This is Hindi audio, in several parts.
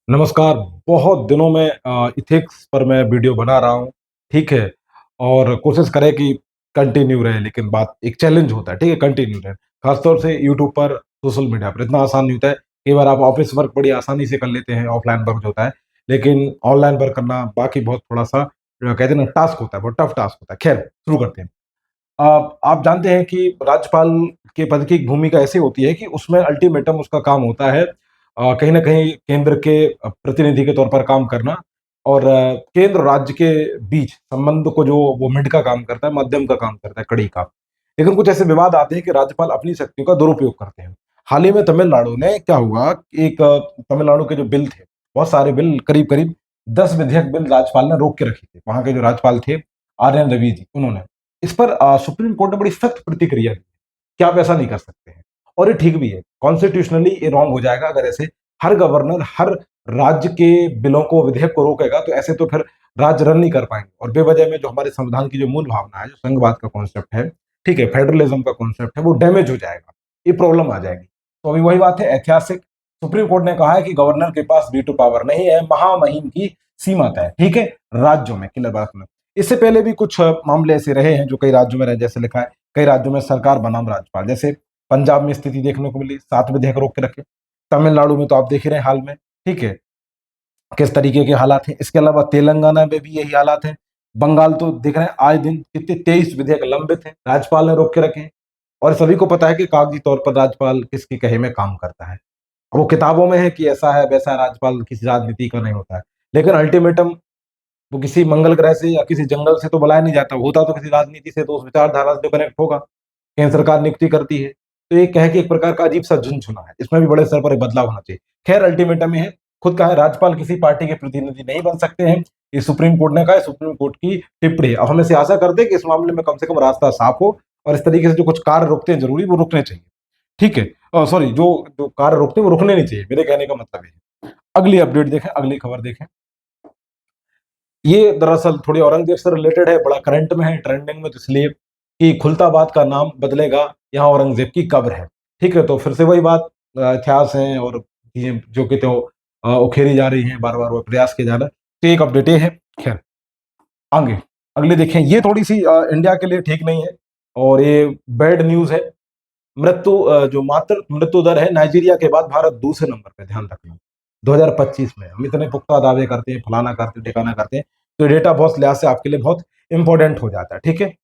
नमस्कार। बहुत दिनों में इथिक्स पर मैं वीडियो बना रहा हूँ, ठीक है? और कोशिश करें कि कंटिन्यू रहे, लेकिन बात एक चैलेंज होता है, ठीक है? कंटिन्यू रहे। खासतौर से यूट्यूब पर, सोशल मीडिया पर इतना आसान नहीं होता है। कई बार आप ऑफ़िस वर्क बड़ी आसानी से कर लेते हैं, ऑफ़लाइन वर्क जो होता है, लेकिन ऑनलाइन वर्क करना बाकी बहुत थोड़ा-सा कहते हैं ना टास्क होता है, बहुत टफ़ टास्क होता है। खैर, शुरू करते हैं। आप जानते हैं कि राज्यपाल के पद की भूमिका ऐसी होती है कि उसमें अल्टीमेटम उसका काम होता है कहीं न कहीं केंद्र के प्रतिनिधि के तौर पर काम करना और केंद्र और राज्य के बीच संबंध को जो वो मिड का काम करता है, मध्यम का काम करता है, कड़ी का। लेकिन कुछ ऐसे विवाद आते हैं कि राज्यपाल अपनी शक्तियों का दुरुपयोग करते हैं। हाल ही में तमिलनाडु में क्या हुआ, एक तमिलनाडु के जो बिल थे, बहुत सारे बिल करीब-करीब 10 विधेयक बिल राज्यपाल ने रोक के रखे थे। वहाँ के जो राज्यपाल थे, आर.एन. रवि जी, उन्होंने। इस पर सुप्रीम कोर्ट ने बड़ी सख्त प्रतिक्रिया दी कि आप ऐसा नहीं कर सकते हैं और ये ठीक भी है। कॉन्स्टिट्यूशनली ये रॉन्ग हो जाएगा अगर ऐसे हर गवर्नर हर राज्य के बिलों को, विधेयक को रोकेगा, तो ऐसे तो फिर राज्य रन नहीं कर पाएंगे और बेवजह में जो हमारे संविधान की जो मूल भावना है, जो संघवाद का कॉन्सेप्ट है, ठीक है, फेडरलिज्म का कॉन्सेप्ट है, वो डैमेज हो जाएगा, ये प्रॉब्लम आ जाएगी। तो अभी वही बात है, ऐतिहासिक सुप्रीम कोर्ट ने कहा है कि गवर्नर के पास वीटो पावर नहीं है, महामहिम की सीमा तय है, ठीक है, राज्यों में, क्लियर बात में। इससे पहले भी कुछ मामले ऐसे रहे हैं जो कई राज्यों में रहे, जैसे लिखा है कई राज्यों में सरकार बनाम राज्यपाल, जैसे पंजाब में स्थिति देखने को मिली, 7 विधेयक रोक के रखे। तमिलनाडु में तो आप देख ही रहे हैं हाल में, ठीक है, किस तरीके के हालात हैं। इसके अलावा तेलंगाना में भी यही हालात हैं। बंगाल तो देख रहे हैं आए दिन कितने 23 विधेयक लंबित हैं, राज्यपाल ने रोक के रखे हैं और सभी को पता है कि कागजी तौर पर राज्यपाल किसके कहे में काम करता है। वो किताबों में है कि ऐसा है, वैसा है, राज्यपाल किसी राजनीति का नहीं होता है। लेकिन अल्टीमेटम वो किसी मंगल ग्रह से या किसी जंगल से तो बुलाया नहीं जाता, होता तो किसी राजनीति से, तो उस विचारधारा से तो कनेक्ट होगा। केंद्र सरकार नियुक्ति करती है, तो ये कहे कि एक प्रकार का अजीब सा झुनझुना है, इसमें भी बड़े स्तर पर एक बदलाव होना चाहिए। खैर, अल्टीमेटम ये है, खुद कहा है राज्यपाल किसी पार्टी के प्रतिनिधि नहीं बन सकते हैं, ये सुप्रीम कोर्ट ने कहा है, सुप्रीम कोर्ट की टिप्पणी है। अब हम ऐसे आशा करते हैं कि इस मामले में कम से कम रास्ता साफ हो और इस तरीके से जो कुछ कार्य रुकते हैं जरूरी वो रुकने चाहिए, ठीक है, सॉरी, जो जो कार्य रुकते हैं वो रुकने नहीं चाहिए, मेरे कहने का मतलब ये है। अगली अपडेट देखें, अगली खबर देखें। ये दरअसल थोड़ी औरंगजेब से रिलेटेड है, बड़ा करंट में है, ट्रेंडिंग में, तो इसलिए कि खुलताबाद का नाम बदलेगा, यहाँ औरंगजेब की कब्र है। ठीक है, तो फिर से वही बात, इतिहास है और चीजें जो कि तो उखेरी जा रही हैं, बार बार वो प्रयास किया जा रहा है। तो एक अपडेट ये है। खैर, आगे अगले देखें, ये थोड़ी सी इंडिया के लिए ठीक नहीं है और ये बैड न्यूज है। जो मात्र मृत्यु दर है, नाइजीरिया के बाद भारत दूसरे नंबर पे, ध्यान रखना। 2025 में हम इतने पुख्ता दावे करते हैं, फलाना करते हैं, ठिकाना करते हैं, तो डेटा बहुत लिहाज से आपके लिए बहुत इंपॉर्टेंट हो जाता है, ठीक है।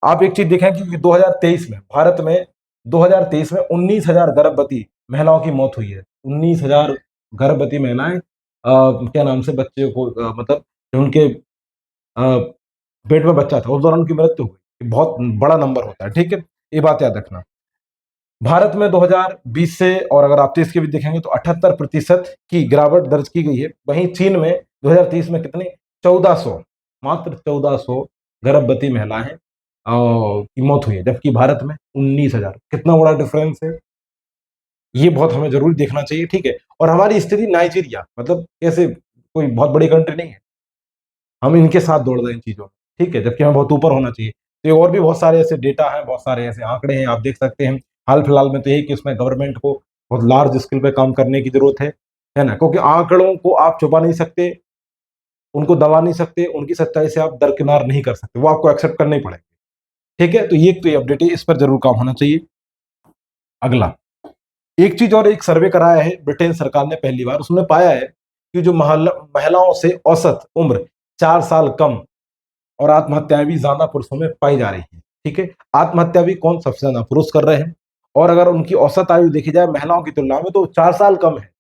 आप एक चीज देखें कि 2023 में भारत में 2023 में 19,000 गर्भवती महिलाओं की मौत हुई है। 19,000 गर्भवती महिलाएं, क्या नाम से बच्चे को, मतलब जो उनके पेट में बच्चा था उस दौरान उनकी मृत्यु हो गई। बहुत बड़ा नंबर होता है, ठीक है, ये बात याद रखना। भारत में 2020 से, और अगर आप 30 के भी देखेंगे तो 78% की गिरावट दर्ज की गई है। वहीं चीन में 2030 में कितने, 1400, मात्र 1400 गर्भवती महिलाएं की मौत हुई है, जबकि भारत में 19,000। कितना बड़ा डिफरेंस है, ये बहुत हमें जरूर देखना चाहिए, ठीक है। और हमारी स्थिति नाइजीरिया, मतलब कैसे, कोई बहुत बड़ी कंट्री नहीं है, हम इनके साथ दौड़ रहे हैं इन चीजों में, ठीक है, जबकि हमें बहुत ऊपर होना चाहिए। तो ये और भी बहुत सारे ऐसे डेटा हैं, बहुत सारे ऐसे आंकड़े हैं, आप देख सकते हैं। हाल फिलहाल में तो यही कि उसमें गवर्नमेंट को बहुत लार्ज स्केल पे काम करने की जरूरत है ना, क्योंकि आंकड़ों को आप छुपा नहीं सकते, उनको दबा नहीं सकते, उनकी सच्चाई से आप दरकिनार नहीं कर सकते, वो आपको एक्सेप्ट करने ही पड़ेंगे, ठीक है। तो ये अपडेट है, इस पर जरूर काम होना चाहिए। अगला, एक चीज और, एक सर्वे कराया है ब्रिटेन सरकार ने पहली बार, उसने पाया है कि जो महिलाओं से औसत उम्र 4 साल कम और आत्महत्याएं भी ज्यादा पुरुषों में पाई जा रही हैं, ठीक है। आत्महत्या भी कौन सबसे ज्यादा पुरुष कर रहे हैं, और अगर उनकी औसत आयु देखी जाए महिलाओं की तुलना में तो 4 साल कम है।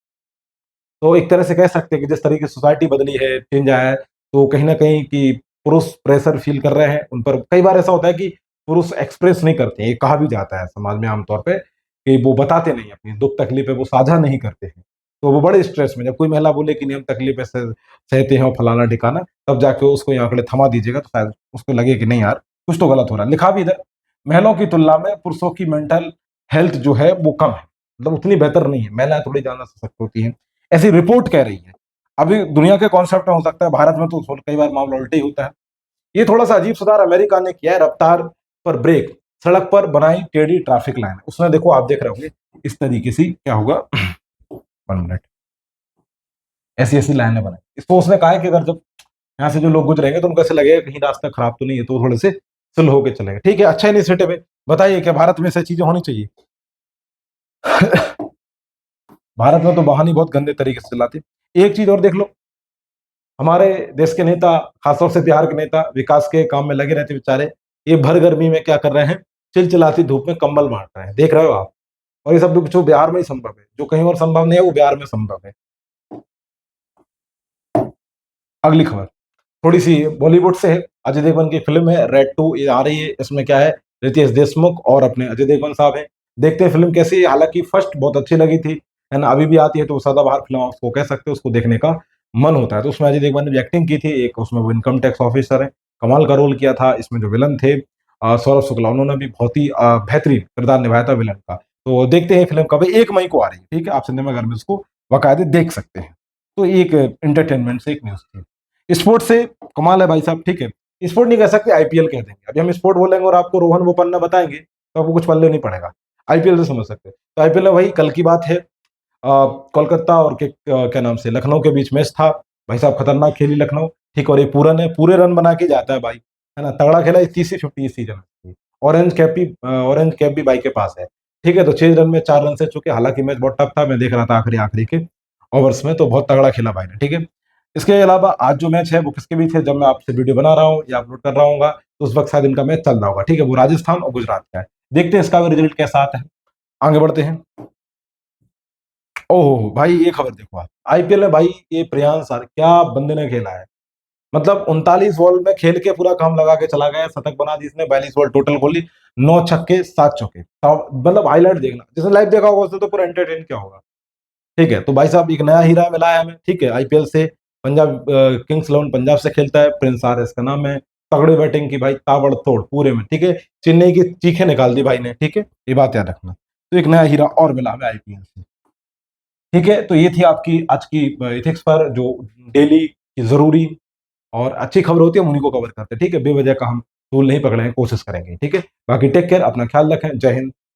तो एक तरह से कह सकते हैं कि जिस तरीके से सोसाइटी बदली है, चेंज आया है, तो कहीं ना कहीं कि पुरुष प्रेशर फील कर रहे हैं उन पर। कई बार ऐसा होता है कि पुरुष एक्सप्रेस नहीं करते हैं, ये कहा भी जाता है समाज में आमतौर पे कि वो बताते नहीं, अपनी दुख तकलीफें वो साझा नहीं करते हैं। तो वो बड़े स्ट्रेस में, जब कोई महिला बोले कि नहीं हम तकलीफें सहते हैं और फलाना ठिकाना, तब जाके उसको ये आंकड़े थमा दीजिएगा, तो शायद उसको लगे कि नहीं यार, कुछ तो गलत हो रहा है। लिखा भी इधर, महिलाओं की तुलना में पुरुषों की मेंटल हेल्थ जो है वो कम है, मतलब उतनी बेहतर नहीं है, महिलाएं थोड़ी ज्यादा सशक्त होती हैं, ऐसी रिपोर्ट कह रही है। अभी दुनिया के कॉन्सेप्ट में हो सकता है, भारत में तो कई बार मामला उल्टे ही होता है। ये थोड़ा सा अजीब सुधार अमेरिका ने किया है, रफ्तार पर ब्रेक, सड़क पर बनाई टेढ़ी ट्रैफिक लाइन, उसमें देखो आप देख रहे होंगे इस तरीके से क्या होगा। 1 मिनट। ऐसी-ऐसी लाइनें बनाई। इसको उसने कहा है कि अगर जब यहाँ से जो लोग गुजरेंगे तो उनको ऐसा लगेगा कहीं रास्ता खराब तो नहीं है, तो थोड़े से स्लो होके चलेंगे। ठीक है, अच्छा इनिशिएटिव है। बताइए क्या भारत में ऐसी चीज़ें होनी चाहिए? भारत में तो वाहन ही बहुत गंदे तरीके से चलाते हैं। एक चीज़ और देख लो, हमारे देश के नेता, खासतौर से बिहार के नेता, विकास के काम में लगे रहते बेचारे, ये भर गर्मी में क्या कर रहे हैं, चिलचिलाती धूप में कंबल बाँट रहे हैं, देख रहे हो आप? और ये सब जो बिहार में ही संभव है, जो कहीं और संभव नहीं है, वो बिहार में संभव है। अगली खबर, थोड़ी-सी बॉलीवुड से है, अजय देवगन की फ़िल्म है रेड 2 ये आ रही है, इसमें क्या है, रितेश देशमुख और अपने अजय देवगन साहब हैं। देखते हैं फ़िल्म कैसी है, हालाँकि फर्स्ट बहुत अच्छी लगी थी, है ना? अभी भी आती है तो सदाबहार फ़िल्म आप उसको कह सकते हो, उसको देखने का मन होता है। तो उसमें अजय देवगन ने भी एक्टिंग की थी, एक उसमें वो इनकम टैक्स ऑफ़िसर हैं, कमाल का रोल किया था। इसमें जो विलन थे सौरभ शुक्ला, उन्होंने भी बहुत ही बेहतरीन किरदार निभाया था विलन का। तो देखते हैं फ़िल्म कब है, 1 मई को आ रही है, ठीक है? आप सिनेमाघर में उसको बाकायदे देख सकते हैं। तो ये एक एंटरटेनमेंट से एक न्यूज़ थी। स्पोर्ट्स से कमाल है भाई साहब, ठीक है? स्पोर्ट नहीं कह सकते, आईपीएल कह देंगे। अभी हम स्पोर्ट बोलेंगे और आपको रोहन बोपन्ना बताएँगे, तो आपको कुछ पल्ले नहीं पड़ेगा। आईपीएल से समझ सकते हैं। तो आईपीएल में वही कल की बात है, कोलकाता और क्या नाम से लखनऊ के बीच मैच था। भाई साहब खतरनाक खेली लखनऊ, ठीक, और ये पूरे रन बना के जाता है भाई, है ना? तगड़ा खेला, 31वीं 50 इस सीज़न में। ऑरेंज कैप भी भाई के पास है। ठीक है, तो 6 रन में 4 रन से चूके, हालाँकि मैच बहुत टफ था, मैं देख रहा था आखिरी के ओवर्स में, तो बहुत तगड़ा खेला भाई ने, ठीक है? इसके अलावा आज जो मैच है वो किसके बीच है, जब मैं आपसे वीडियो बना रहा हूँ या अपलोड कर रहा हूँगा, तो उस वक़्त शायद इनका मैच चल रहा होगा, ठीक है? वो राजस्थान और गुजरात का है। देखते हैं इसका भी रिज़ल्ट कैसा आता है। आगे बढ़ते हैं। ओहो! भाई ये खबर देखो आप, आईपीएल में भाई ये प्रियांश आर्य क्या बंदे ने खेला है। मतलब 39 बॉल में खेल के पूरा काम लगा के चला गया, शतक बना दी इसने, 42 बॉल टोटल खोली, 9 छक्के 7 चौके। मतलब हाइलाइट देखना, जिसने लाइव देखा होगा उसने तो पूरा एंटरटेन किया होगा। ठीक है, तो भाई साहब एक नया हीरा मिला है हमें, ठीक है, आईपीएल से, पंजाब किंग्स 11 पंजाब से खेलता है, प्रिंस आर्य इसका नाम है। तगड़ी बैटिंग की भाई, ताबड़तोड़ पूरे में, ठीक है। चेन्नई की चीखें निकाल दी भाई ने, ठीक है, ये बात याद रखना। तो एक नया हीरा और मिला हमें आईपीएल से। ठीक है, तो ये थी आपकी आज की एथिक्स पर जो डेली की ज़रूरी और अच्छी खबर होती है हम उन्हीं को कवर करते हैं, ठीक है? बेवजह का हम टूल नहीं पकड़ेंगे, कोशिश करेंगे, ठीक है? बाकी टेक केयर, अपना ख्याल रखें, जय हिंद।